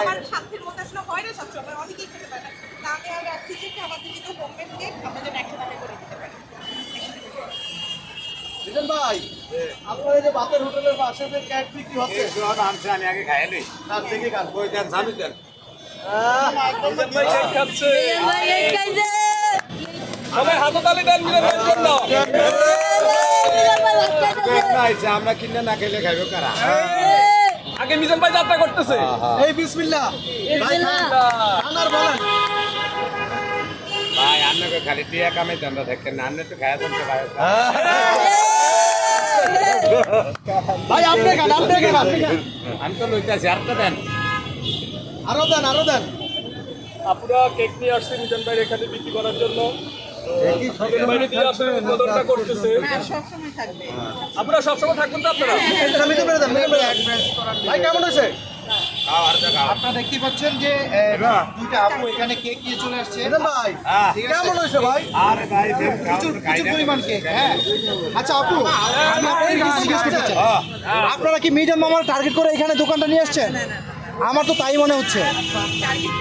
আমার সাধ্যের মধ্যে আসলে হয় না সবসময়, অনেকেই খেতে পারে না। তা আমি আর রাখছি যে আমাদের যেহেতু হোমমেড কেক আমরা যেন 100 টাকা করে দিতে পারি। মিজান ভাই, আপনার এই যে বাতের হোটেলের পাশে যে কেক বিক্রি হচ্ছে, আমি আগে খাই নি তার থেকে গান ওই দেন জানি দেন মিজান ভাই কেক খাচ্ছে। সবাই হাততালি দেন মিজান ভাইয়ের জন্য। আমরা কিনে না খেলে খাইবো কারা আগে মিজান ভাই যাত্রা করতেছে। এই বিসমিল্লাহ ভাই খান আর বলেন। ভাই আপনাকে খালি টিয়া কামে ধান্দা থাকেন না, আপনি তো খায়া চলতে খায় ভাই আপনি খান, আপনি খান, আমি তো লইতেছি আরেকটা দেন আরো দেন, আরো দেন। আপুরা কেক নিয়ে আসছে মিজান ভাইয়ের এখানে বিক্রি করার জন্য। মিজান ভাই দিয়ে আসলে উদ্বোধনটা করতেছে। হ্যাঁ, সবসময় থাকবে। আপনারা সবসময় থাকবেন তো আপনারা? মিজান ভাই দেন, মিজান ভাই। ভাই কেমন হয়েছে? খাও আর খাও আপনারা দেখতে পাচ্ছেন যে দুইটা আপু এখানে কেক নিয়ে চলে আসছে। মিজান ভাই ঠিক আছে? কেমন হয়েছে ভাই? আরে ভাই প্রচুর প্রচুর পরিমাণ কেক। হ্যাঁ, আচ্ছা আপু, আমি আপনাকে কিছু জিজ্ঞেস করতে চাই। আপনারা কি মিজান মামার টার্গেট করে এখানে দোকানটা নিয়ে আসছেন? না, না, না। আমার তো তাই মনে হচ্ছে। টার্গেট